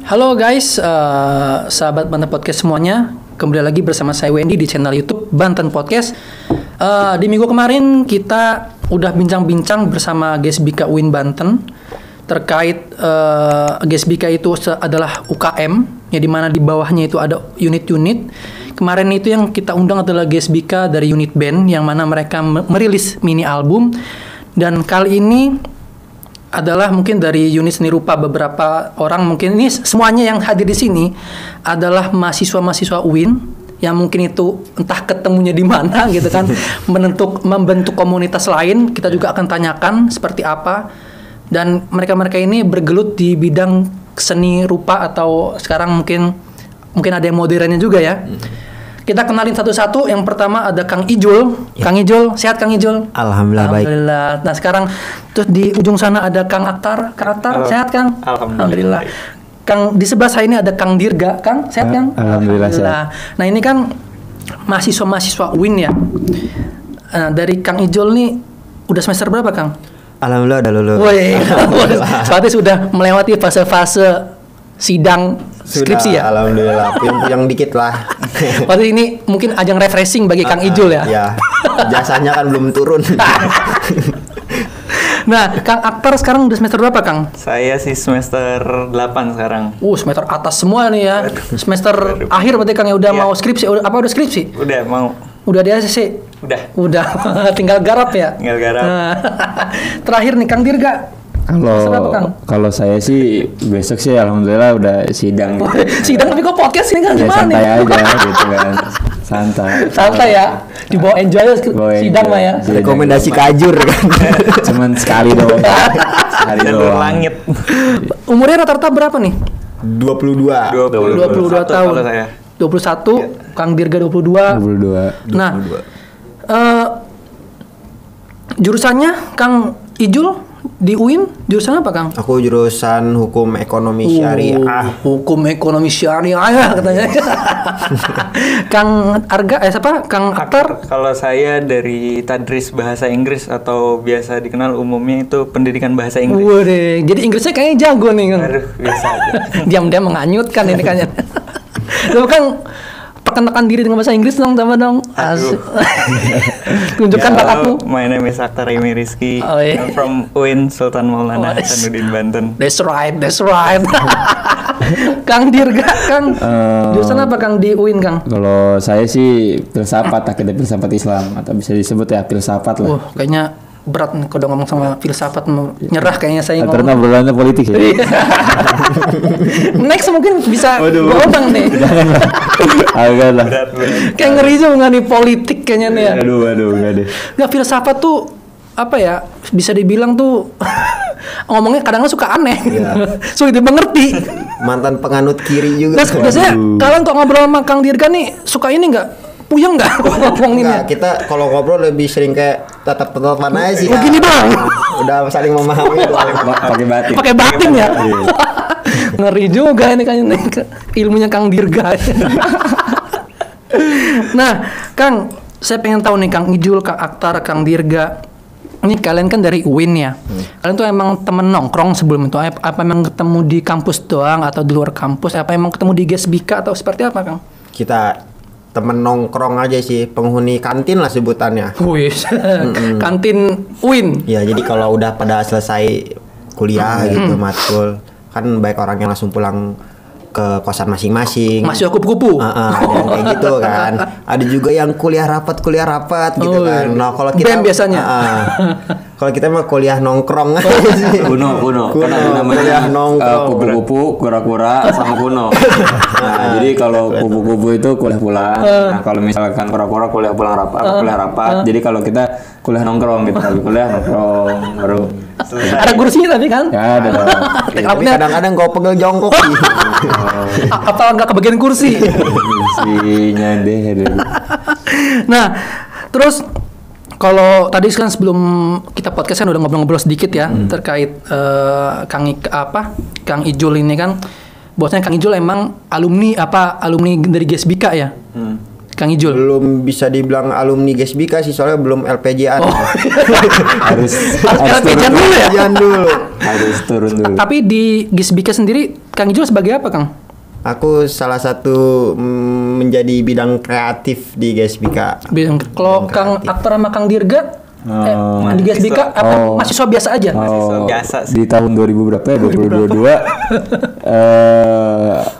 Halo guys, sahabat Banten Podcast semuanya. Kembali lagi bersama saya Wendy di channel YouTube Banten Podcast. Di minggu kemarin kita udah bincang-bincang bersama GSBK UIN Banten terkait GSBK itu adalah UKM, ya dimana di bawahnya itu ada unit-unit. Kemarin itu yang kita undang adalah GSBK dari unit band, yang mana mereka merilis mini album. Dan kali ini adalah mungkin dari unit seni rupa, beberapa orang, mungkin ini semuanya yang hadir di sini adalah mahasiswa-mahasiswa UIN yang mungkin itu entah ketemunya di mana gitu kan, membentuk komunitas lain. Kita juga akan tanyakan seperti apa, dan mereka-mereka ini bergelut di bidang seni rupa, atau sekarang mungkin ada yang modernnya juga ya. Kita kenalin satu-satu. Yang pertama ada Kang Ijul. Ya. Kang Ijul, sehat Kang Ijul? Alhamdulillah baik. Nah sekarang terus di ujung sana ada Kang Aktar. Kang Aktar, sehat Kang? Alhamdulillah. Kang di sebelah saya ini ada Kang Dirga. Kang, sehat Kang? Alhamdulillah sehat. Nah ini kan mahasiswa UIN ya. Dari Kang Ijul nih udah semester berapa Kang? Alhamdulillah udah lulus. Woi, berarti sudah melewati fase-fase sidang skripsi ya? Alhamdulillah, yang dikit lah. Berarti ini mungkin ajang refreshing bagi Kang Ijul ya? Ya, jasanya kan belum turun. Nah, Kang Aktar sekarang udah semester berapa Kang? Saya sih semester 8 sekarang. Semester atas semua nih ya. Semester akhir berarti Kang ya, udah mau skripsi. Udah skripsi? Udah mau. Udah di ACC? Udah. Tinggal garap ya? Tinggal garap. Nah, terakhir nih Kang Dirga. Kalau saya sih besok sih alhamdulillah udah sidang. Sidang tapi kok podcast ini kan ya, gimana? Santai aja gitu kan. Santai ya. Dibawa enjoy sidang mah ya. Rekomendasi kajur kan. Cuman sekali doang. Sekali doang. Langit. Umurnya rata-rata berapa nih? 22 tahun. Kalau saya 21, ya. Kang Dirga 22. Nah, jurusannya Kang Ijul di UIN jurusan apa Kang? Aku jurusan hukum ekonomi syariah. Hukum ekonomi syariah ya katanya. Kang Arga Kang Aktar? Kalau saya dari Tadris Bahasa Inggris, atau biasa dikenal umumnya itu pendidikan bahasa Inggris. Waduh, jadi Inggrisnya kayaknya jago nih Kang. Aduh, biasa aja. Diam-diam menganyutkan ini kan. Lu Kang perkenalkan diri dengan bahasa Inggris dong, sama dong. Tunjukkan bakatmu. My name is Aktar Imi Rizky. Yeah. I'm from UIN Sultan Maulana Hasanuddin Banten. That's right. Kang Dirga, Kang. Jurusan apa Kang di UIN Kang? Kalau saya sih filsafat, akidah filsafat Islam, atau bisa disebut ya filsafat lah. Kayaknya berat nih kalau ngomong sama filsafat, nyerah kayaknya saya ngomong. Karena obrolannya politik ya. Next mungkin bisa ngomong nih. Agak lah. Kayak ngeri juga nih politik kayaknya nih ya. Aduh enggak deh. Nggak, filsafat tuh apa ya? Bisa dibilang tuh ngomongnya kadang suka aneh. Yeah. Sulit dimengerti. Mantan penganut kiri juga. Nah, biasanya kalian kok ngobrol sama Kang Dirga nih suka ini nggak? Puyeng nggak ngomongin ya? Kita kalau ngobrol lebih sering kayak tatap-tatapan aja sih. Begini bang. Udah saling memahami. Pakai batin ya. Ngeri juga ini kan ilmunya Kang Dirga. Nah, Kang, saya pengen tahu nih Kang Ijul, Kang Aktar, Kang Dirga. Ini kalian kan dari UIN ya. Kalian tuh emang temen nongkrong sebelum itu? Apa emang ketemu di kampus doang atau di luar kampus? Apa emang ketemu di GSBK atau seperti apa, Kang? Kita temen nongkrong aja sih, penghuni kantin lah sebutannya. Wih, kantin UIN. Ya, jadi kalau udah pada selesai kuliah gitu matkul, kan baik orang yang langsung pulang ke kosan masing-masing. Masih kupu-kupu. Dan kayak gitu kan. Ada juga yang kuliah rapat gitu kan. Nah, kalau kita biasanya. Kalau kita mah kuliah nongkrong aja sih. Kuno. Karena ada namanya kupu-kupu, kura-kura, sama kuno. Nah, jadi kalau kupu-kupu itu kuliah pulang. Nah, kalau misalkan kura-kura kuliah pulang rapat. Jadi kalau kita kuliah nongkrong gitu, kuliah nongkrong baru. Ada kursinya tapi kan? Ya, ada. Tapi kadang-kadang kau pegel jongkok sih. Apa nggak kebagian kursi? Kursinya deh. Nah, terus kalau tadi kan sebelum kita podcast kan udah ngobrol-ngobrol sedikit ya terkait Kang Ijul ini kan, bosnya Kang Ijul emang alumni dari GSBK ya. Kang Ijul? Belum bisa dibilang alumni GSBK sih, soalnya belum LPJ-an. Harus LPJ dulu ya? LPJ dulu. Harus turun dulu. Tapi di Gisbika sendiri Kang Ijul sebagai apa, Kang? Aku salah satu menjadi bidang kreatif di Gesbika. Kalau Kang Aktor sama Kang Dirga di Gesbika mahasiswa biasa aja? Biasa sih. Di tahun 2000 berapa ya? 2022.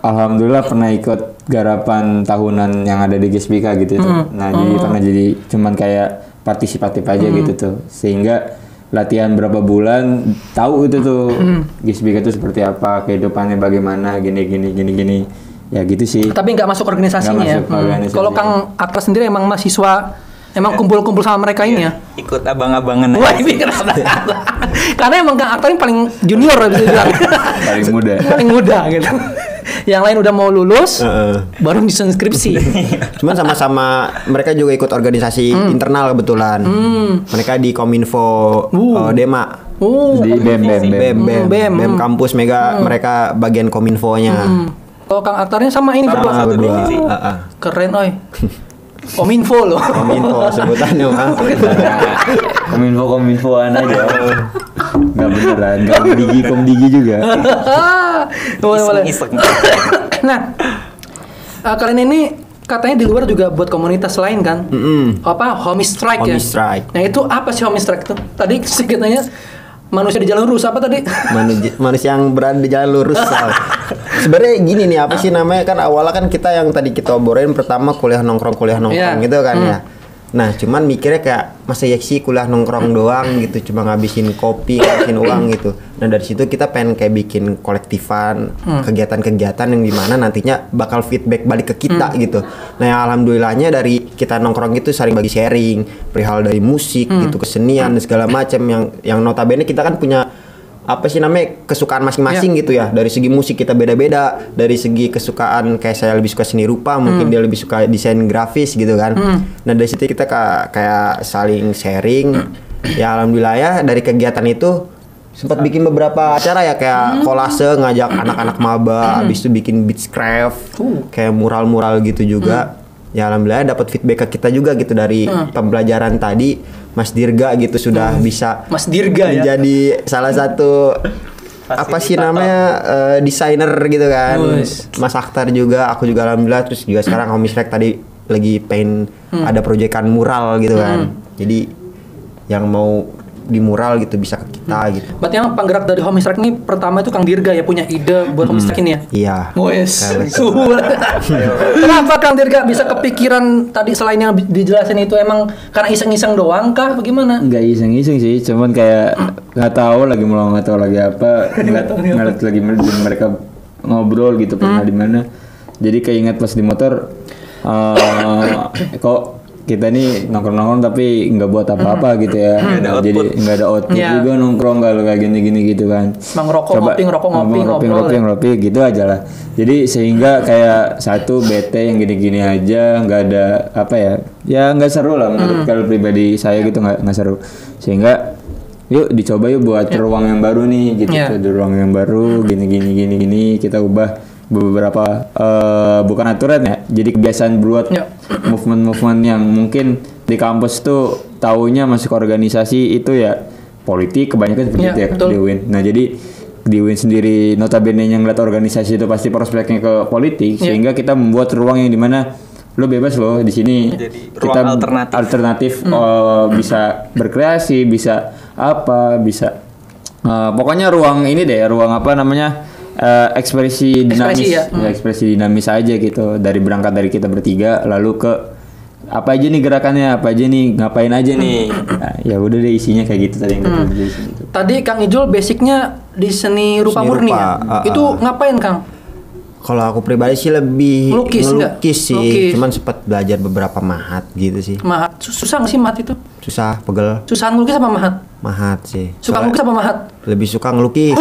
Alhamdulillah pernah ikut garapan tahunan yang ada di Gesbika gitu tuh. Nah, jadi pernah jadi cuman kayak partisipatif aja gitu tuh. Sehingga latihan berapa bulan tahu itu tuh Gesbika itu seperti apa, kehidupannya bagaimana, gini ya gitu sih. Tapi nggak masuk organisasinya. Nggak masuk organisasi. Kalau Kang Aktor sendiri emang mahasiswa, emang kumpul-kumpul sama mereka ini ya? Ikut abang-abangan Wah, aja. ini kenapa? Karena emang Kang Aktor ini paling junior bisa dibilang. Paling muda. Paling muda gitu. Yang lain udah mau lulus, baru bisa skripsi. Cuman sama-sama mereka juga ikut organisasi internal kebetulan. Mereka di Kominfo Dema. Di BEM kampus Mega, mereka bagian Kominfonya. Kalau Kang Aktornya sama ini Sama berdua. berdua. Keren, oi. Kominfo loh. Kominfo sebutannya Bang. Kominfoan aja. Nggak beneran, nggak komdigi juga. Boleh. Iseng-iseng. Nah, kalian ini katanya di luar juga buat komunitas lain kan? Apa Homie Strike ya? Homie Strike. Nah itu apa sih Homie Strike tuh? Tadi sedikit nanya manusia di jalan lurus apa tadi? Manusia yang berada di jalan lurus. Sebenarnya gini nih, apa sih namanya, kan awalnya kan kita yang tadi kita obrolin pertama kuliah nongkrong Iya. gitu kan ya. Nah, cuman mikirnya kayak masa ya sih kuliah nongkrong doang gitu, cuma ngabisin kopi, ngabisin uang gitu. Nah, dari situ kita pengen kayak bikin kolektifan, kegiatan-kegiatan yang dimana nantinya bakal feedback balik ke kita gitu. Nah, yang alhamdulillahnya dari kita nongkrong itu saling bagi sharing, perihal dari musik gitu, kesenian dan segala macam yang notabene kita kan punya apa sih namanya kesukaan masing-masing gitu ya. Dari segi musik kita beda-beda, dari segi kesukaan kayak saya lebih suka seni rupa, mungkin dia lebih suka desain grafis gitu kan. Nah, dari situ kita kayak saling sharing. Ya alhamdulillah ya, dari kegiatan itu sempat bikin beberapa acara ya, kayak kolase ngajak anak-anak maba, habis itu bikin beachcraft, kayak mural-mural gitu juga. Ya alhamdulillah dapat feedback ke kita juga gitu dari pembelajaran tadi. Mas Dirga gitu sudah bisa Mas Dirga ya? menjadi salah satu apa sih namanya desainer gitu kan. Mas Akhtar juga, aku juga alhamdulillah, terus juga sekarang Homie Strike tadi lagi pengen ada proyekan mural gitu kan. Jadi yang mau di mural gitu bisa ke kita gitu. Berarti yang penggerak dari Homie Strike ini pertama itu Kang Dirga ya, punya ide buat Homie Strike ini ya? Iya. Wes. Kenapa Kang Dirga bisa kepikiran tadi selain yang dijelasin itu, emang karena iseng-iseng doang kah? Bagaimana? Nggak iseng-iseng sih, cuman kayak nggak tahu lagi apa, ngeliat lagi mereka ngobrol gitu pernah di mana. Jadi keinget pas di motor, kok kita ini nongkrong tapi nggak buat apa-apa gitu ya. Jadi nggak ada output juga nongkrong kalau kayak gini-gini gitu kan. Ngerokok ngopi gitu aja lah. Jadi sehingga kayak satu bete yang gini-gini aja, nggak ada apa ya, nggak seru lah menurut kalau pribadi saya gitu, nggak seru. Sehingga yuk dicoba yuk buat ruang yang baru nih gitu. Di ruang yang baru gini kita ubah beberapa bukan aturan ya, jadi kebiasaan buat movement yang mungkin di kampus tuh taunya masuk organisasi itu ya politik kebanyakan seperti itu ya di UIN. Nah jadi di UIN sendiri notabene yang ngeliat organisasi itu pasti prospeknya ke politik, sehingga kita membuat ruang yang dimana lo bebas lo di sini, kita alternatif bisa berkreasi, bisa bisa pokoknya ruang ini deh, ruang apa namanya, ekspresi dinamis, ekspresi dinamis aja gitu. Berangkat dari kita bertiga, lalu ke apa aja nih gerakannya, apa aja nih, ngapain aja nih. Nah, ya udah deh isinya kayak gitu tadi yang gitu. Tadi Kang Ijul basicnya di seni rupa murni ya. Itu ngapain Kang? Kalau aku pribadi sih lebih ngelukis sih. Cuman sempat belajar beberapa mahat gitu sih. Mahat susah nggak sih mahat itu? Susah, pegel. Susah ngelukis apa mahat? Mahat sih. Suka ngelukis apa mahat? Lebih suka ngelukis.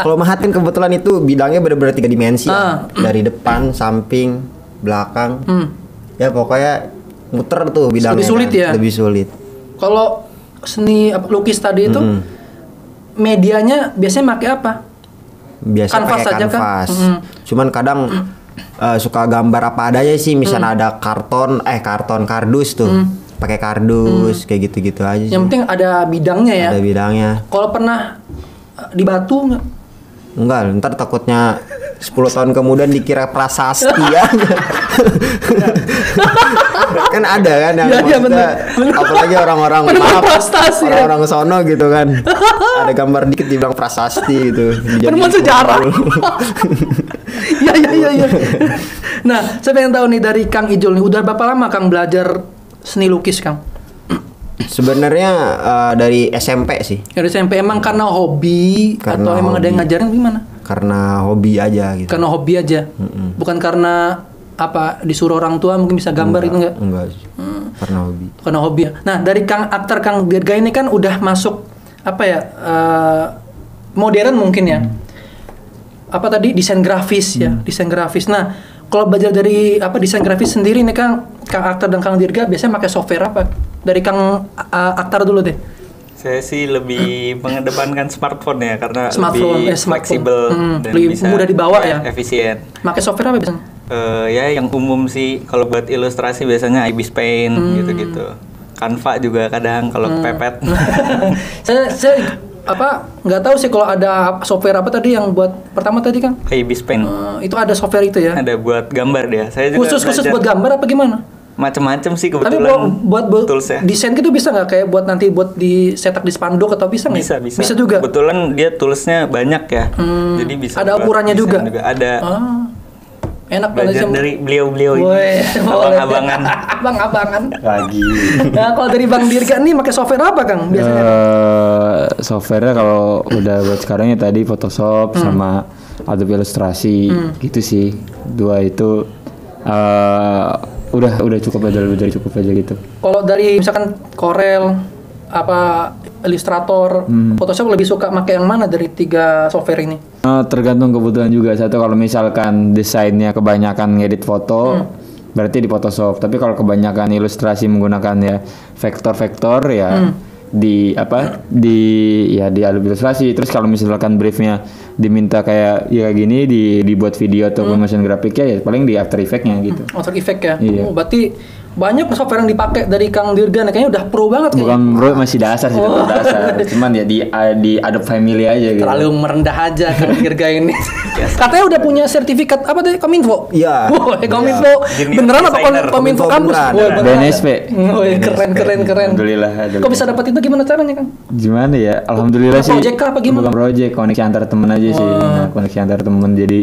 Kalau mahat kan kebetulan itu bidangnya benar-benar 3 dimensi ya. Dari depan, samping, belakang. Ya pokoknya muter tuh bidangnya. Lebih sulit ya? Lebih sulit. Kalau seni lukis tadi itu medianya biasanya pakai apa? Biasa pakai kanvas. Cuman kadang suka gambar apa adanya sih, misalnya ada kardus tuh. pakai kardus kayak gitu-gitu aja sih. Yang penting ada bidangnya ya. Ada bidangnya. Kalau pernah di Batu nggak? Enggak, ntar takutnya 10 tahun kemudian dikira prasasti ya. Kan ada kan yang Iya, maksudnya, bener. apalagi orang-orang Penemuan prestasi, ya. orang-orang sono gitu kan. Ada gambar dikit dibilang prasasti gitu. Penemuan sejarah. Iya. Nah, saya pengen tahu nih dari Kang Ijul nih, udah berapa lama Kang belajar seni lukis, Kang? Sebenarnya dari SMP sih. Dari SMP emang karena hobi Karena atau emang ada yang hobi. ngajarin gimana? Karena hobi aja gitu. Karena hobi aja. Bukan karena apa disuruh orang tua mungkin bisa gambar itu enggak? Enggak sih. Karena hobi. Karena hobi ya. Nah, dari aktor Kang Dirga ini kan udah masuk apa ya? Modern mungkin ya. Apa tadi desain grafis ya, desain grafis. Nah, kalau belajar dari desain grafis sendiri nih Kang Aktar dan Kang Dirga biasanya pakai software apa? Dari Kang Aktar dulu deh. Saya sih lebih mengedepankan smartphone ya karena Smartphone, lebih smartphone. fleksibel dan Lebih bisa mudah dibawa ya? efisien. Pakai software apa biasanya? Ya yang umum sih kalau buat ilustrasi biasanya Ibis Paint gitu-gitu. Canva juga kadang kalau kepepet. saya nggak tahu sih kalau ada software apa tadi yang buat pertama tadi Kang? Ibis Paint. Itu ada software itu ya? Ada buat gambar dia. Saya juga Khusus belajar buat gambar apa gimana? macem-macem sih Tapi kebetulan. buat toolsnya. desain gitu bisa nggak kayak buat nanti buat dicetak di spanduk atau bisa nggak? Bisa. Bisa juga. Kebetulan dia toolsnya banyak ya. Jadi bisa Ada buat ukurannya desain juga? Ada. Enak Belajar dari beliau-beliau ini. Woi, Abang-abangan. Abang-abangan. Lagi. Nah, kalau dari Bang Dirga nih pakai software apa Kang biasanya? Software-nya kalau udah buat sekarang ya tadi Photoshop sama Adobe Illustrasi gitu sih. Dua itu udah cukup aja, lebih dari cukup aja gitu. Kalau dari misalkan Corel Illustrator, Photoshop lebih suka pakai yang mana dari 3 software ini? Tergantung kebutuhan juga. Satu kalau misalkan desainnya kebanyakan ngedit foto, berarti di Photoshop. Tapi kalau kebanyakan ilustrasi menggunakan ya vektor-vektor ya di Adobe Illustrasi. Terus kalau misalkan briefnya diminta kayak gini dibuat video atau motion grafiknya ya paling di After Effects-nya gitu. After Effects ya. Iya. Oh, berarti banyak software yang dipakai dari Kang Dirga kayaknya udah pro banget kayaknya. Bukan bro, masih dasar sih, tetap dasar. Cuman ya di Adobe Family aja gitu. Terlalu merendah aja Kang Dirga ini. Katanya udah punya sertifikat apa tadi Kominfo? Iya. Woi, Kominfo beneran apa Designer. Kominfo kampus? Beneran. Woi, beneran. BNSP. Woi, keren. Alhamdulillah. Kok bisa dapat itu gimana caranya Kang? Gimana ya? Alhamdulillah sih. Project kah apa gimana? Bukan project, koneksi antar teman aja sih. Nah, koneksi antar teman jadi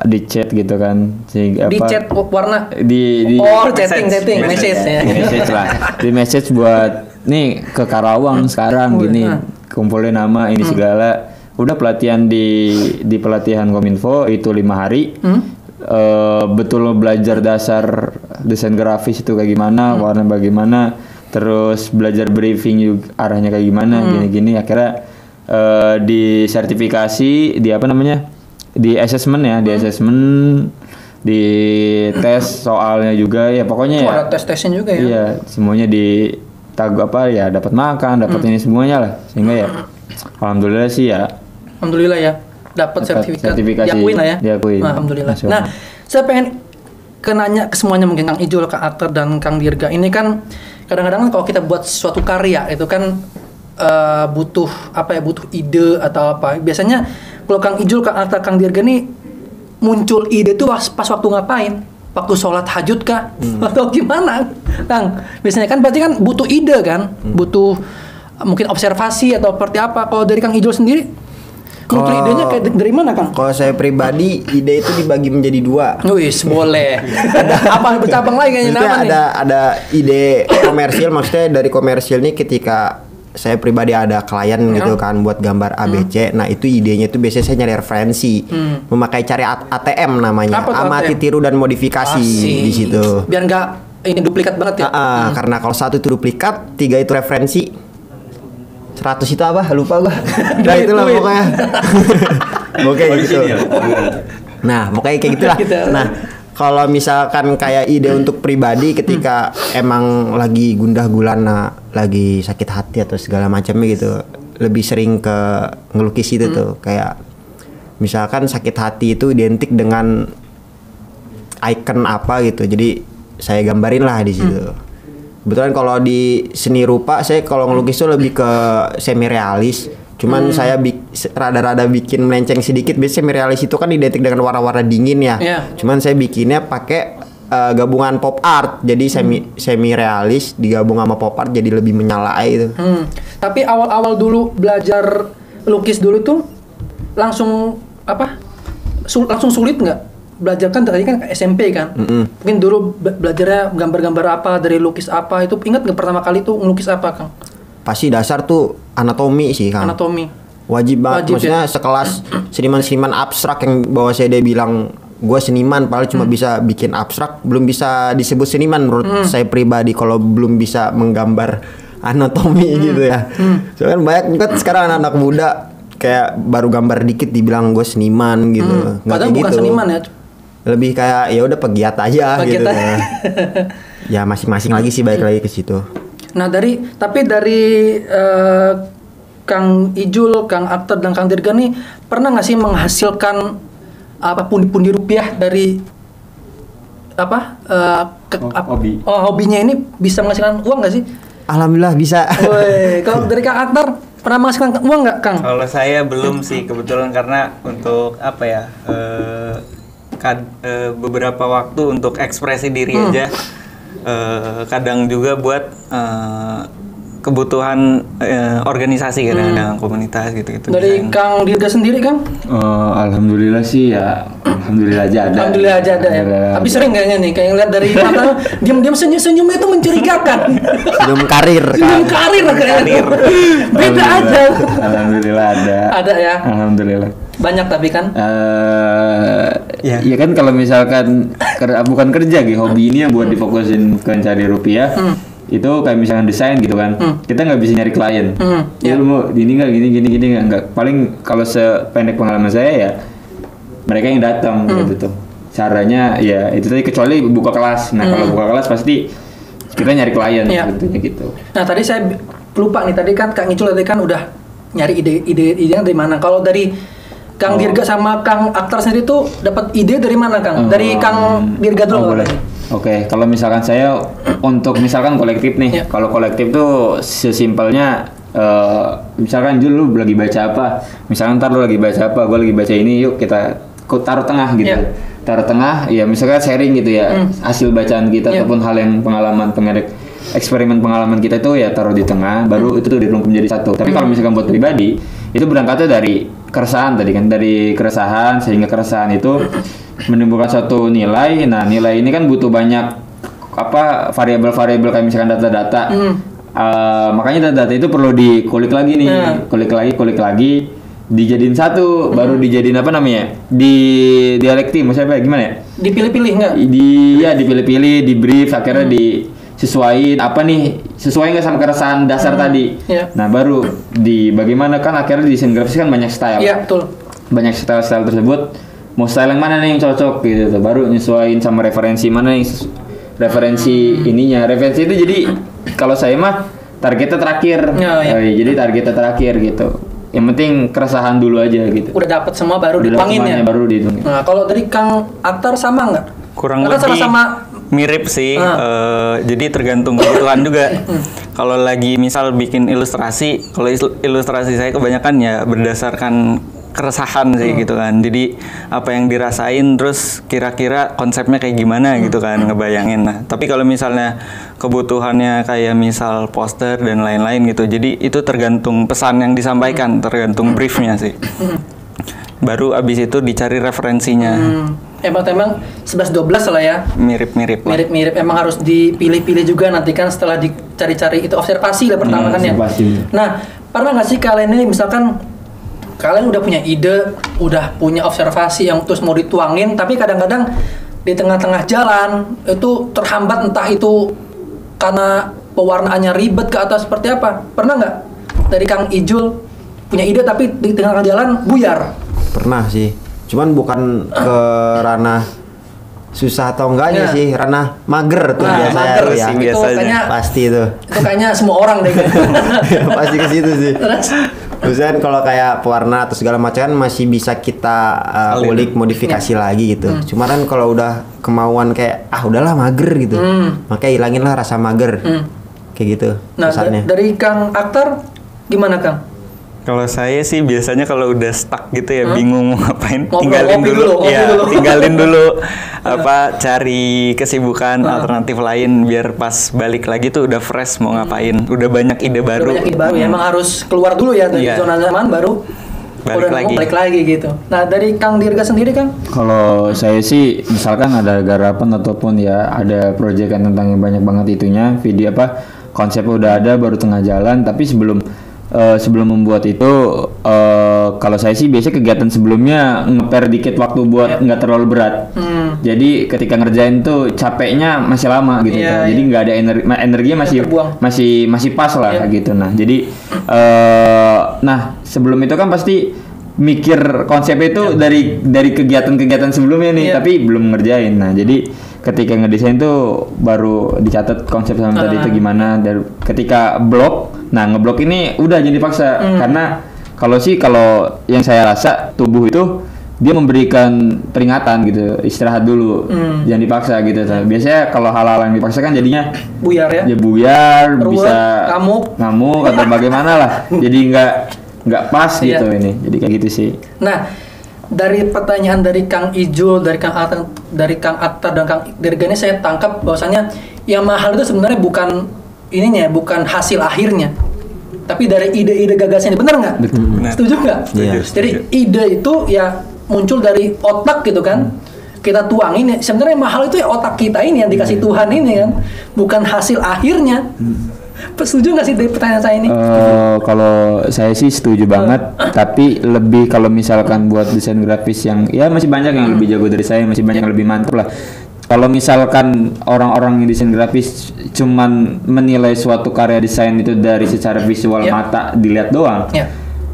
di chat gitu kan. Di chat warna di chatting message ya. message lah. Di message buat nih ke Karawang sekarang gini. Kumpulin nama ini segala. Udah pelatihan di pelatihan Kominfo itu 5 hari. Betul belajar dasar desain grafis itu kayak gimana, warna bagaimana, terus belajar briefing juga arahnya kayak gimana, gini-gini akhirnya di sertifikasi di di assessment ya, di tes soalnya juga ya pokoknya ya. Ada tes-tesnya juga ya. Iya, semuanya di dapat makan, dapat ini semuanya lah. Sehingga ya alhamdulillah sih ya. Alhamdulillah ya, dapat sertifikasi. Diakuin lah ya. Diakuin. Alhamdulillah. Masya Nah, Allah. saya pengen nanya ke semuanya mungkin Kang Ijul, Kang Aktar dan Kang Dirga. Ini kan kadang-kadang kalau kita buat suatu karya itu kan butuh ide atau apa. Biasanya kalau Kang Ijul, Kang Aktar, Kang Dirga nih muncul ide tuh pas waktu ngapain? Waktu sholat hajud kah? Atau gimana, Kang? Biasanya kan berarti kan butuh ide kan? Butuh mungkin observasi atau seperti apa. Kalau dari Kang Ijul sendiri, muncul idenya kayak dari mana, Kang? Kalau saya pribadi, ide itu dibagi menjadi 2. Wis, boleh. Apa bercabang lagi kayaknya Maksudnya nama nih? ada ide komersil, maksudnya dari komersil ini ketika saya pribadi ada klien gitu kan buat gambar ABC. Nah, itu idenya itu biasanya saya nyari referensi. Memakai cari ATM namanya. Apa tuh Amati, ATM? tiru dan modifikasi di situ. Biar nggak ini duplikat banget ya. Karena kalau 1 itu duplikat, 3 itu referensi. 100 itu apa? Lupa gua. Nah, itulah Duit. pokoknya. Oke gitu. Nah, pokoknya kayak gitulah. Nah, kalau misalkan kayak ide untuk pribadi ketika emang lagi gundah gulana, lagi sakit hati atau segala macamnya gitu, lebih sering ke ngelukis itu tuh. Kayak misalkan sakit hati itu identik dengan icon apa gitu. Jadi saya gambarin lah di situ. Kebetulan kalau di seni rupa saya kalau ngelukis tuh lebih ke semi realis. Cuman saya rada-rada bikin melenceng sedikit. Biasanya semi realis itu kan identik dengan warna-warna dingin ya. Cuman saya bikinnya pakai gabungan pop art. Jadi semi realis digabung sama pop art jadi lebih menyala itu. Tapi awal-awal dulu belajar lukis dulu tuh langsung langsung sulit nggak? Belajar kan tadi kan SMP kan, mungkin dulu belajarnya gambar-gambar apa dari lukis apa itu, ingat nggak pertama kali tuh ngelukis apa Kang? Pasti dasar tuh anatomi sih Kang. Anatomi. Wajib maksudnya ya? Sekelas seniman-seniman abstrak yang bahwa saya dia bilang gue seniman, padahal cuma bisa bikin abstrak, belum bisa disebut seniman menurut saya pribadi kalau belum bisa menggambar anatomi gitu ya. Soalnya kan banyak kan sekarang anak-anak muda kayak baru gambar dikit dibilang gue seniman gitu. Padahal bukan gitu. Seniman ya. Lebih kayak ya udah pegiat aja gitu. Ya masing-masing lagi sih, balik lagi ke situ. Nah dari Kang Ijul, Kang Aktor dan Kang Dirga nih pernah nggak sih menghasilkan pundi-pundi rupiah dari hobi? Hobinya ini bisa menghasilkan uang nggak sih? Alhamdulillah bisa. Kalau dari Kang Aktor pernah menghasilkan uang nggak Kang? Kalau saya belum sih kebetulan, karena untuk beberapa waktu untuk ekspresi diri aja, kadang juga buat kebutuhan organisasi kadang-kadang komunitas gitu-gitu. Dari Kang Dirga sendiri Kang? Alhamdulillah sih ya, alhamdulillah aja ada. Alhamdulillah aja ada ya. Tapi sering kayaknya nih, kayak ngeliat dari mata diam-diam senyum-senyumnya itu mencurigakan. Senyum karir. Senyum karir kayaknya. Beda aja. Alhamdulillah ada. Ada ya. Alhamdulillah. Banyak tapi kan? Ya kan kalau misalkan bukan kerja gitu, hobi ini yang buat difokusin ke cari rupiah. Itu kayak misalnya desain gitu kan, kita nggak bisa nyari klien. Ya lu mau gini nggak, gini nggak. Paling kalau sependek pengalaman saya ya mereka yang datang gitu tuh. Caranya ya itu tadi, kecuali buka kelas. Nah kalau buka kelas pasti kita nyari klien gitu. Nah tadi saya lupa nih, tadi kan Kang Icul tadi kan udah nyari ide-idenya dari mana. Kalau dari Kang Dirga sama Kang Aktor sendiri tuh dapat ide dari mana Kang? Dari Kang Dirga dulu. Boleh. Oke, kalau misalkan saya untuk misalkan kolektif nih, kalau kolektif tuh sesimpelnya misalkan Jul lu lagi baca apa, misalkan ntar lu lagi baca apa, gue lagi baca ini, yuk kita taruh tengah gitu. Taruh tengah, ya misalkan sharing gitu ya, hasil bacaan kita ataupun hal yang eksperimen pengalaman kita itu ya taruh di tengah, baru itu tuh dirungkum menjadi satu. Tapi kalau misalkan buat pribadi, itu berangkatnya dari keresahan tadi kan, dari keresahan, sehingga keresahan itu menimbulkan suatu nilai. Nah nilai ini kan butuh banyak variabel-variabel kayak misalkan data-data. Makanya data-data itu perlu dikulik lagi nih, kulik lagi, dijadiin satu, baru dijadiin di dialektif, maksudnya gimana ya? Dipilih-pilih nggak? Dipilih-pilih, di brief, akhirnya disesuaiin sesuai nggak sama keresahan dasar tadi. Nah baru bagaimana kan akhirnya di desain grafis kan banyak style. Iya betul. Banyak style tersebut. Mau style yang mana nih yang cocok gitu, baru nyesuaiin sama referensi mana yang ininya. Referensi itu jadi kalau saya mah targetnya terakhir. Jadi targetnya terakhir gitu. Yang penting keresahan dulu aja gitu. Udah dapat semua baru dituangin ya. Baru dituangin. Nah, kalau dari Kang Aktor sama nggak? Kurang lebih sama-sama mirip sih. Jadi tergantung kebutuhan juga. Kalau lagi misal bikin ilustrasi, kalau ilustrasi saya kebanyakan ya berdasarkan keresahan sih gitu kan. Jadi apa yang dirasain, terus kira-kira konsepnya kayak gimana gitu kan, ngebayangin. Nah tapi kalau misalnya kebutuhannya kayak misal poster dan lain-lain gitu, jadi itu tergantung pesan yang disampaikan, tergantung briefnya sih. Baru abis itu dicari referensinya. Emang 11-12 lah ya. Mirip-mirip. Emang harus dipilih-pilih juga nanti kan, setelah dicari-cari itu observasi lah pertama kan ya. Nah pernah nggak sih kalian ini misalkan kalian udah punya ide, udah punya observasi yang terus mau dituangin, tapi kadang-kadang di tengah-tengah jalan itu terhambat, entah itu karena pewarnaannya ribet ke atau seperti apa. Pernah nggak dari Kang Ijul punya ide tapi di tengah jalan buyar? Pernah sih, cuman bukan ke ranah susah atau enggaknya Iya. sih, ranah mager tuh biasanya mager tuh ya. sih Itu biasanya. kayaknya Pasti itu. kayaknya semua orang deh. Pasti ke situ sih. Terus Misalkan kalau kayak pewarna atau segala macam kan masih bisa kita Salin. ulik modifikasi lagi gitu. Cuma kan kalau udah kemauan kayak udahlah mager gitu. Makanya hilangin lah rasa mager. Kayak gitu nah pesannya. dari Kang Aktar gimana Kang? Kalau saya sih biasanya kalau udah stuck gitu ya bingung mau ngapain, Ngobrol, tinggalin ngopi dulu, dulu, ngopi ya dulu. tinggalin dulu cari kesibukan alternatif lain biar pas balik lagi tuh udah fresh mau ngapain, udah banyak ide Udah baru. banyak ide baru ya, emang harus keluar dulu ya dari Iya. zona nyaman baru Balik udah nemu, lagi. balik lagi gitu. Nah dari Kang Dirga sendiri Kang? Kalau saya sih misalkan ada garapan ataupun ya ada proyekan tentang yang banyak banget itunya, video apa konsepnya udah ada baru tengah jalan, tapi sebelum membuat itu kalau saya sih biasanya kegiatan sebelumnya nge-pair dikit waktu buat nggak terlalu berat. Jadi ketika ngerjain tuh capeknya masih lama gitu. Iya, Jadi nggak ada energinya terbuang. masih pas lah Iya. gitu. Nah, jadi nah sebelum itu kan pasti mikir konsep itu dari kegiatan-kegiatan sebelumnya nih, Iya. tapi belum ngerjain. Nah, jadi ketika ngedesain tuh baru dicatat konsep sama tadi itu gimana. Dan ketika blok, nah ngeblok ini udah jadi paksa karena kalau yang saya rasa tubuh itu dia memberikan peringatan gitu, istirahat dulu, jangan dipaksa gitu. Biasanya kalau hal-hal yang dipaksa kan jadinya Buyar ya? ya buyar, Ruwet, bisa ngamuk atau bagaimana lah. Jadi nggak pas Iya. gitu ini. Jadi kayak gitu sih. Nah, dari pertanyaan dari Kang Ijul, dari Kang Aktar dan Kang Dirga ini saya tangkap bahwasanya yang mahal itu sebenarnya bukan ininya, bukan hasil akhirnya, tapi dari ide-ide gagasannya. Benar nggak? Benar. Setuju nggak? Iya. Jadi ide itu ya muncul dari otak gitu kan. Kita tuangin ya. Sebenarnya yang mahal itu ya otak kita ini yang dikasih Tuhan ini kan, bukan hasil akhirnya. Setuju nggak sih dari pertanyaan saya ini? Kalau saya sih setuju banget, tapi lebih kalau misalkan buat desain grafis yang ya masih banyak yang lebih jago dari saya, masih banyak yang lebih mantap lah. Kalau misalkan orang-orang yang desain grafis cuman menilai suatu karya desain itu dari secara visual Ya. mata dilihat doang, Ya.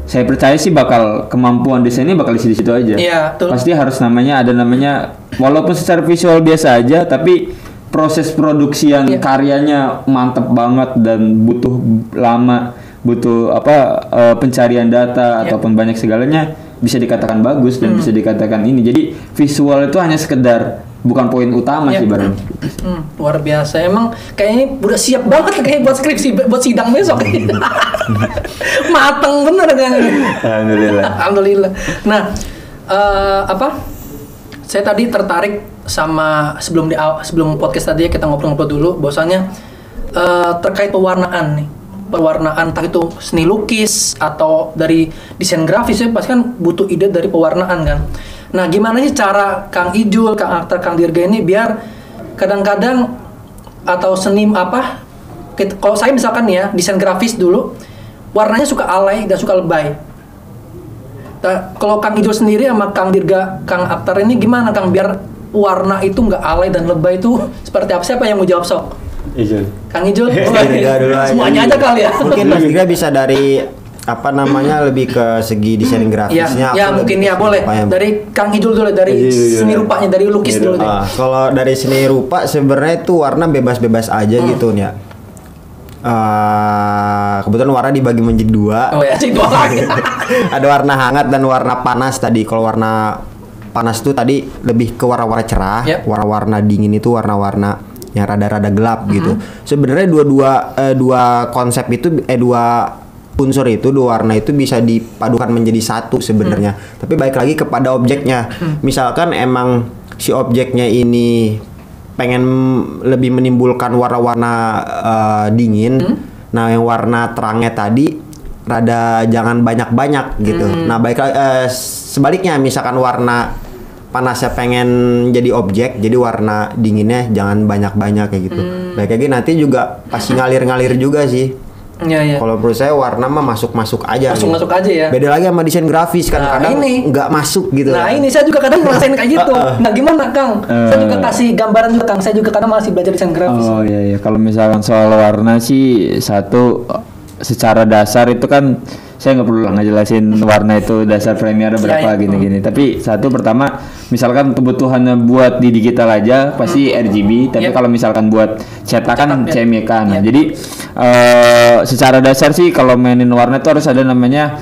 saya percaya sih bakal kemampuan desainnya bakal di situ aja. Iya, betul. Pasti harus ada namanya walaupun secara visual biasa aja, tapi proses produksian Iya. karyanya mantep banget dan butuh lama, butuh pencarian data Iya. ataupun banyak segalanya bisa dikatakan bagus dan bisa dikatakan ini. Jadi visual itu hanya sekedar bukan poin utama Iya. sih bareng. Luar biasa. Emang kayaknya udah siap banget kayak buat skripsi, buat sidang besok. Mateng bener kan. Alhamdulillah. Alhamdulillah. Nah, saya tadi tertarik sama sebelum podcast tadi ya, kita ngobrol-ngobrol dulu bahwasanya terkait pewarnaan nih. Pewarnaan entah itu seni lukis atau dari desain grafis ya pasti kan butuh ide dari pewarnaan kan. Nah, gimana sih cara Kang Ijul, Kang Aktar, Kang Dirga ini biar kadang-kadang atau seni kalau saya misalkan ya desain grafis dulu warnanya suka alay dan suka lebay. Nah, kalau Kang Ijul sendiri sama Kang Dirga, Kang Aktar ini gimana Kang biar warna itu nggak alay dan lebay itu seperti apa? Siapa yang mau jawab sok? Kang Ijul? Dirga dulu aja. Semuanya aja kali ya. Mungkin Mas Dirga bisa dari lebih ke segi desain grafisnya. Ya aku mungkin lebih ya ke boleh. apa yang- Dari Kang Ijul dulu, dari seni rupanya, dari lukis dulu deh. Kalau dari seni rupa sebenarnya itu warna bebas-bebas aja gitu ya. Kebetulan warna dibagi menjadi dua. Oh ya, itu lagi. Ada warna hangat dan warna panas tadi. Kalau warna panas itu tadi lebih ke warna-warna cerah. Yep. Warna-warna dingin itu warna-warna yang rada-rada gelap gitu. Sebenarnya dua konsep itu dua unsur itu, dua warna itu bisa dipadukan menjadi satu sebenarnya. Tapi balik lagi kepada objeknya. Misalkan emang si objeknya ini pengen lebih menimbulkan warna-warna dingin. Nah, yang warna terangnya tadi rada jangan banyak-banyak gitu. Nah, sebaliknya misalkan warna panasnya pengen jadi objek, jadi warna dinginnya jangan banyak-banyak kayak gitu. Baik lagi nanti juga pasti ngalir-ngalir juga sih. Iya. Kalau menurut saya warna mah masuk-masuk aja. Masuk-masuk aja ya. Beda lagi sama desain grafis kan Nah, kadang ini. nggak masuk gitu. Nah ini saya juga kadang ngerasain kayak gitu. Nah gimana Kang? Saya juga kasih gambaran juga Kang. Saya juga kadang masih belajar desain grafis. Oh iya, kalau misalkan soal warna sih satu secara dasar itu kan saya nggak perlu lah ngejelasin warna itu dasar frame-nya ada berapa gini-gini. Tapi satu pertama, misalkan kebutuhannya buat di digital aja pasti RGB, tapi kalau misalkan buat cetakan CMYK. Nah, jadi secara dasar sih kalau mainin warna itu harus ada namanya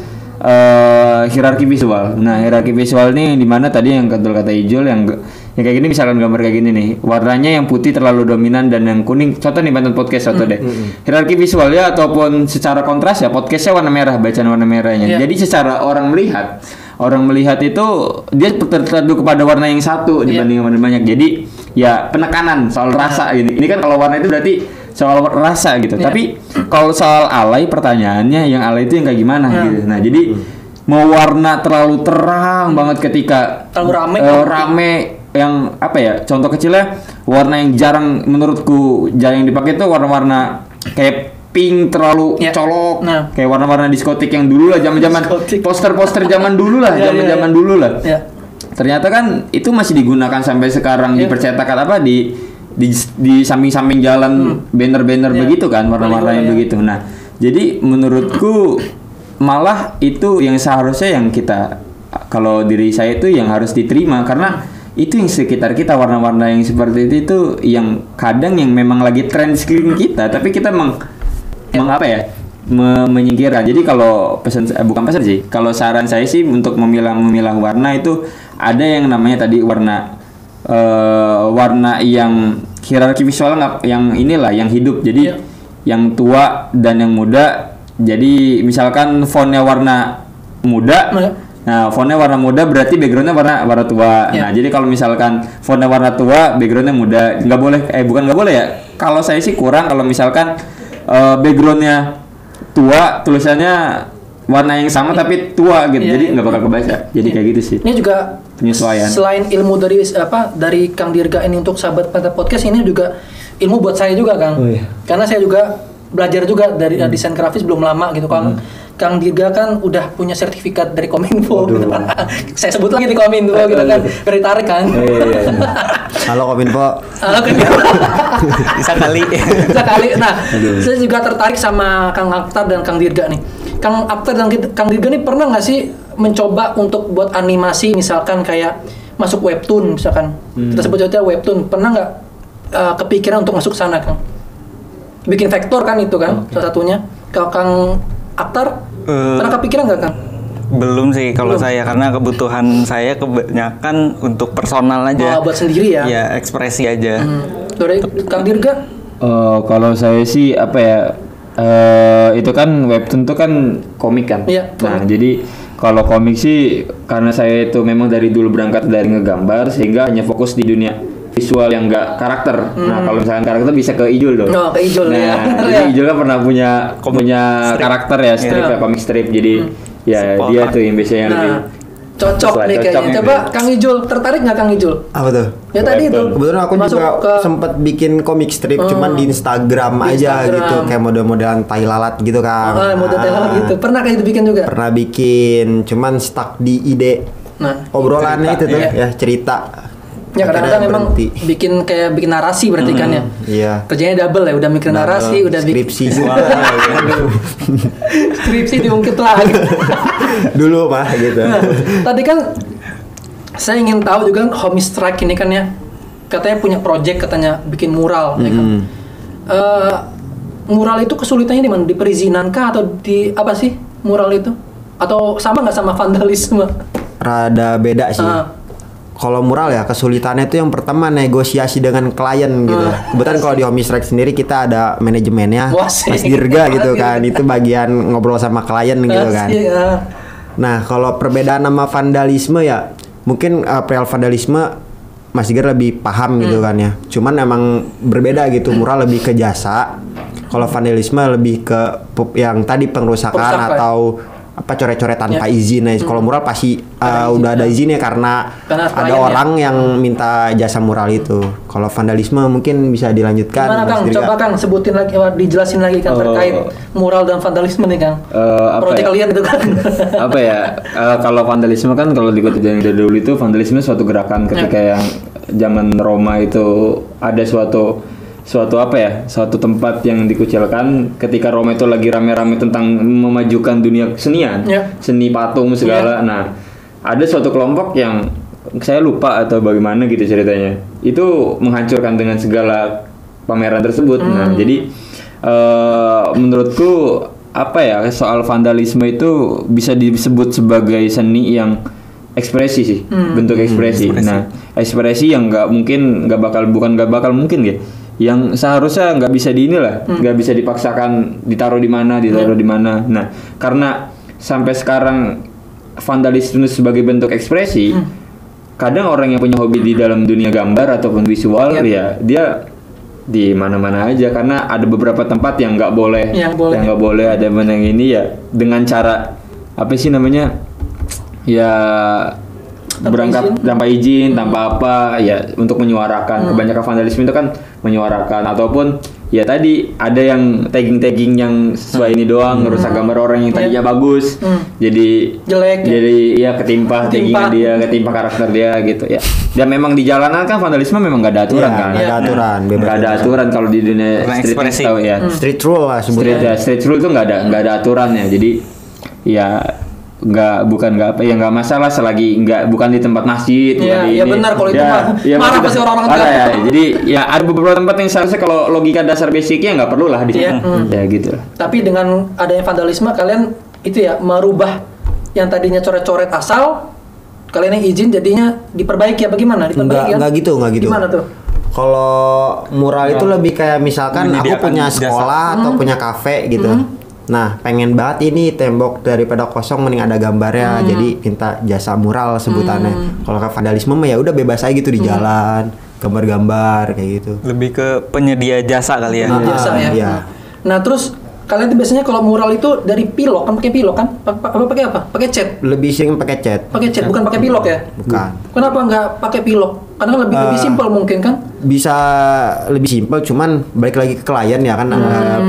hierarki visual. Nah, hierarki visual ini di mana tadi yang kata Ijul yang kayak gini, misalkan gambar kayak gini nih, warnanya yang putih terlalu dominan dan yang kuning, contoh nih Banten Podcast contoh deh. Hierarki visualnya ataupun secara kontras ya, podcastnya warna merah, bacaan warna merahnya. Jadi secara orang melihat itu dia tertuju kepada warna yang satu dibanding warna banyak. Jadi ya penekanan soal rasa gini. Ini kan kalau warna itu berarti soal rasa gitu. Tapi kalau soal alay, pertanyaannya yang alay itu yang kayak gimana gitu. Nah, jadi mau warna terlalu terang banget ketika terlalu rame yang apa ya? Contoh kecilnya warna yang jarang menurutku jarang dipakai itu warna-warna kayak pink terlalu colok, kayak warna-warna diskotik yang dulu lah, zaman-zaman poster-poster zaman dulu lah, zaman-zaman dulu lah. Ternyata kan itu masih digunakan sampai sekarang di percetakan apa di samping-samping jalan banner-banner begitu kan, warna-warna yang begitu. Nah, jadi menurutku malah itu yang seharusnya yang kita, kalau diri saya itu yang harus diterima, karena itu yang sekitar kita, warna-warna yang seperti itu yang kadang yang memang lagi tren di sekeliling kita, tapi kita menyingkirkan. Jadi kalau bukan pesan sih, kalau saran saya sih untuk memilah warna itu ada yang namanya tadi warna yang hierarki visual yang inilah yang hidup. Jadi yang tua dan yang muda. Jadi misalkan fontnya warna muda. Nah, fontnya warna muda berarti backgroundnya warna tua. Nah, jadi kalau misalkan fontnya warna tua, backgroundnya muda, nggak boleh. Bukan nggak boleh ya. Kalau saya sih kurang kalau misalkan backgroundnya tua, tulisannya warna yang sama tapi tua gitu. Jadi nggak bakal kebaca. Jadi kayak gitu sih. Ini juga penyesuaian. Selain ilmu dari Kang Dirga ini untuk sahabat pada podcast, ini juga ilmu buat saya juga, Kang. Karena saya juga belajar juga dari desain grafis belum lama gitu, Kang. Kang Dirga kan udah punya sertifikat dari Kominfo gitu kan. Saya sebut lagi di Kominfo gitu kan. Dari tarik kan. Halo Kominfo. Bisa kali. Nah, saya juga tertarik sama Kang Akhtar dan Kang Dirga nih. Kang Akhtar dan Kang Dirga nih pernah nggak sih mencoba untuk buat animasi, misalkan kayak masuk webtoon misalkan. Kita sebut aja webtoon. Pernah nggak kepikiran untuk masuk sana, Kang? Bikin vektor kan itu kan salah satunya. Kalau Kang Akhtar pernah kepikiran nggak, Kang? Belum sih kalau saya, karena kebutuhan saya kebanyakan untuk personal aja. Buat sendiri ya? Ya, ekspresi aja. Dari Kang Dirga? Kalau saya sih apa ya? Itu kan webtoon itu kan komik kan. Nah, jadi kalau komik sih karena saya itu memang dari dulu berangkat dari ngegambar sehingga hanya fokus di dunia visual yang enggak karakter. Nah, kalau misalkan karakter bisa ke Ijul dong. Ke Ijul ya. Jadi Ijul kan pernah punya karakter ya, strip ya, komik strip. Jadi ya dia tuh yang biasanya yang lebih cocok nih kayaknya. Coba Kang Ijul, tertarik nggak Kang Ijul? Apa tuh? Ya tadi itu. Kebetulan aku juga sempat bikin komik strip, cuman di Instagram aja gitu, kayak model-modelan tai lalat gitu kan. Model tai lalat gitu. Pernah kayak itu bikin juga? Pernah bikin, cuman stuck di ide. Obrolannya itu tuh ya, cerita. Ya kadang-kadang memang bikin narasi berarti kan ya. Iya. Kerjanya double ya, udah mikir narasi, udah skripsi juga. Skripsi diungkit lagi. Dulu Pak gitu. Nah, tadi kan saya ingin tahu juga Homie Strike ini kan ya, katanya punya project, katanya bikin mural ya kan. Mural itu kesulitannya di mana? Di perizinan kah atau di apa sih mural itu? Atau sama nggak sama vandalisme? Rada beda sih. Kalau mural ya kesulitannya itu yang pertama negosiasi dengan klien gitu. Kebetulan kalau di Homie Strike sendiri kita ada manajemennya, Mas Dirga gitu kan. Itu bagian ngobrol sama klien gitu kan. Nah, kalau perbedaan sama vandalisme ya mungkin perihal vandalisme Mas Dirga lebih paham gitu kan ya. Cuman emang berbeda gitu. Mural lebih ke jasa. Kalau vandalisme lebih ke yang tadi pengerusakan atau apa coret-coret tanpa izin. Kalau mural pasti udah ada izinnya karena ada orang yang minta jasa mural itu. Kalau vandalisme mungkin bisa dilanjutkan. Gimana Kang? Coba Kang sebutin lagi, dijelasin lagi Kang terkait mural dan vandalisme nih Kang. Proyek kalian itu kan. Apa ya? Kalau vandalisme kan kalau dikutip dari dulu itu vandalisme suatu gerakan ketika yang zaman Roma itu ada suatu suatu tempat yang dikucilkan ketika Roma itu lagi rame-rame tentang memajukan dunia kesenian, seni patung segala. Nah, ada suatu kelompok yang saya lupa atau bagaimana gitu ceritanya, itu menghancurkan dengan segala pameran tersebut. Nah, jadi menurutku soal vandalisme itu bisa disebut sebagai seni yang ekspresi sih, bentuk ekspresi. Nah, ekspresi yang nggak bakal mungkin ya, yang seharusnya nggak bisa nggak bisa dipaksakan ditaruh di mana. Nah, karena sampai sekarang vandalisme sebagai bentuk ekspresi, kadang orang yang punya hobi di dalam dunia gambar ataupun visual ya dia di mana-mana aja, karena ada beberapa tempat yang nggak boleh, ada yang ini ya dengan cara ya berangkat tanpa izin, tanpa apa ya, untuk menyuarakan. Kebanyakan vandalisme itu kan menyuarakan, ataupun ya tadi ada yang tagging yang sesuai ini doang, ngerusak gambar orang yang tadinya bagus, jadi jelek, jadi ya ketimpa taggingnya dia, ketimpa karakter dia gitu ya. Dan memang di jalanan kan vandalisme memang nggak ada aturan kan, nggak ada aturan kalau di dunia street tahu ya, street rule lah sebutnya. Street rule itu nggak ada aturannya, jadi ya nggak masalah selagi bukan di tempat masjid. Iya benar, kalau itu marah pasti orang-orang ya. Jadi ya ada beberapa tempat yang seharusnya kalau logika dasar basicnya nggak perlu lah di situ. Ya gitu. Tapi dengan adanya vandalisme kalian itu ya merubah yang tadinya coret-coret asal, kalian yang izin jadinya diperbaiki ya, bagaimana? Nggak gitu. Gimana tuh? Kalau mural itu lebih kayak misalkan aku punya sekolah atau punya kafe gitu. Nah, pengen banget ini tembok daripada kosong mending ada gambarnya. Jadi minta jasa mural sebutannya. Kalau ke vandalisme mah ya udah bebas aja gitu di jalan, gambar-gambar kayak gitu. Lebih ke penyedia jasa kali ya. Jasa ya. Iya. Nah, terus kalian tuh biasanya kalau mural itu dari pilok kan, pakai pilok kan? Pakai apa? Pakai cat. Lebih sering pakai cat. Pakai cat, bukan pakai pilok ya? Bukan. Kenapa nggak pakai pilok? Karena lebih simpel mungkin kan? Bisa lebih simpel, cuman balik lagi ke klien ya kan,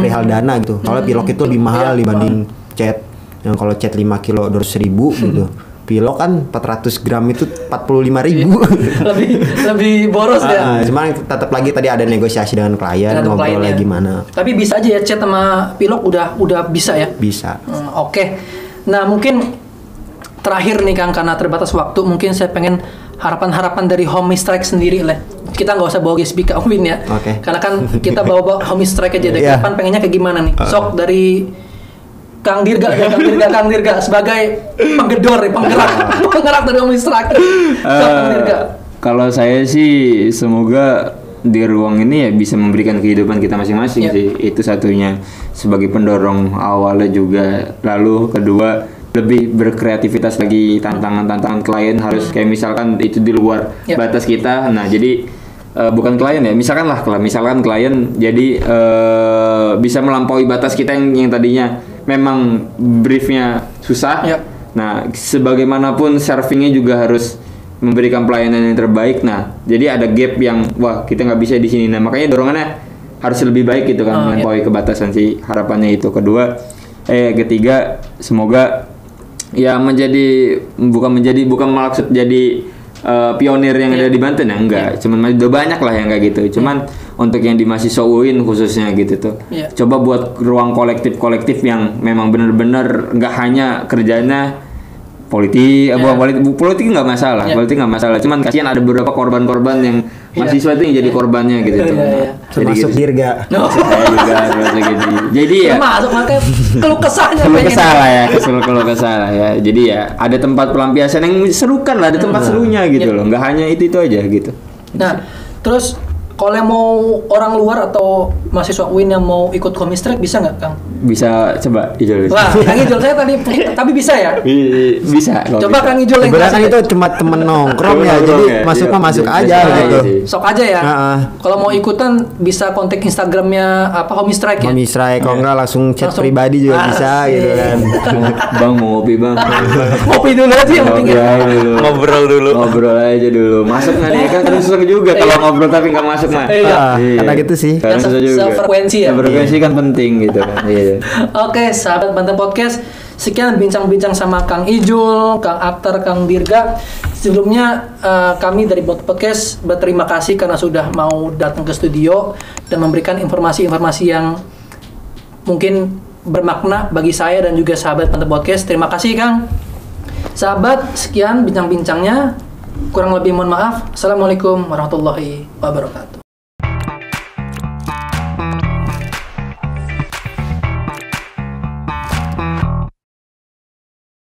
perihal dana gitu. Kalau pilok itu lebih mahal dibanding cat. Yang kalau cat 5 kilo 200.000 gitu. Pilok kan 400 gram itu 45.000. lebih boros ya. Cuman tetap lagi tadi ada negosiasi dengan klien, ngobrolnya gimana. Tapi bisa aja ya cat sama pilok udah bisa ya. Bisa. Oke. Nah, mungkin terakhir nih Kang, karena terbatas waktu, mungkin saya pengen harapan-harapan dari Homie Strike sendiri lah. Kita nggak usah bawa GSBK Win ya. Karena kan kita bawa Homie Strike aja deh. Depan pengennya kayak gimana nih? Sok dari Kang Dirga sebagai penggedor, penggerak dari Homie Strike. Kang Dirga. Kalau saya sih semoga di ruang ini ya bisa memberikan kehidupan kita masing-masing sih. Itu satunya sebagai pendorong awalnya juga. Lalu kedua, lebih berkreativitas lagi, tantangan klien harus kayak misalkan itu di luar batas kita. Nah, jadi bukan klien ya, misalkan klien jadi bisa melampaui batas kita yang tadinya memang briefnya susah. Nah, sebagaimanapun servingnya juga harus memberikan pelayanan yang terbaik. Nah, jadi ada gap yang kita nggak bisa di sini. Nah, makanya dorongannya harus lebih baik gitu kan, melampaui kebatasan sih, harapannya itu. Ketiga, semoga ya bukan maksud jadi pionir yang ada di Banten ya, enggak. Cuman udah banyak lah yang kayak gitu. Cuman untuk yang di mahasiswa UIN khususnya gitu tuh. Coba buat ruang kolektif yang memang benar-benar enggak hanya kerjanya politik nggak masalah. Politik nggak masalah. Cuman kasihan ada beberapa korban-korban yang mahasiswa itu yang jadi korbannya gitu tuh. Termasuk Dirga. Saya juga gitu. Jadi ya termasuk makanya keluh kesahnya keluh kesah ya. Jadi ya ada tempat pelampiasan yang serukan lah, ada tempat serunya gitu loh. Nggak hanya itu aja gitu. Nah, terus kalau yang mau orang luar atau mahasiswa UIN yang mau ikut Homie Strike bisa nggak, Kang? Bisa, coba Ijol. Wah, Kang Ijol saya tadi tapi bisa ya? Bisa. Coba Kang Ijol yang kan itu cuma temen nongkrong ya, jadi masuk aja gitu. Sok aja ya. Kalau mau ikutan bisa kontak Instagramnya Homie Strike ya? Homie Strike, kalau nggak langsung chat pribadi juga bisa gitu kan. Bang mau ngopi bang. Ngopi dulu aja yang penting. Ngobrol aja dulu. Masuk nggak nih? Kan susah juga kalau ngobrol tapi nggak masuk. Karena gitu sih. Sefrekuensi ya. Frekuensi kan penting gitu kan. Oke, sahabat Banten Podcast, Sekian bincang-bincang sama Kang Ijul, Kang Aktar, Kang Dirga. Sebelumnya kami dari Bot Podcast berterima kasih karena sudah mau datang ke studio dan memberikan informasi-informasi yang mungkin bermakna bagi saya dan juga sahabat Banten Podcast. Terima kasih Kang. Sahabat, sekian bincang-bincangnya. Kurang lebih mohon maaf. Assalamualaikum warahmatullahi wabarakatuh.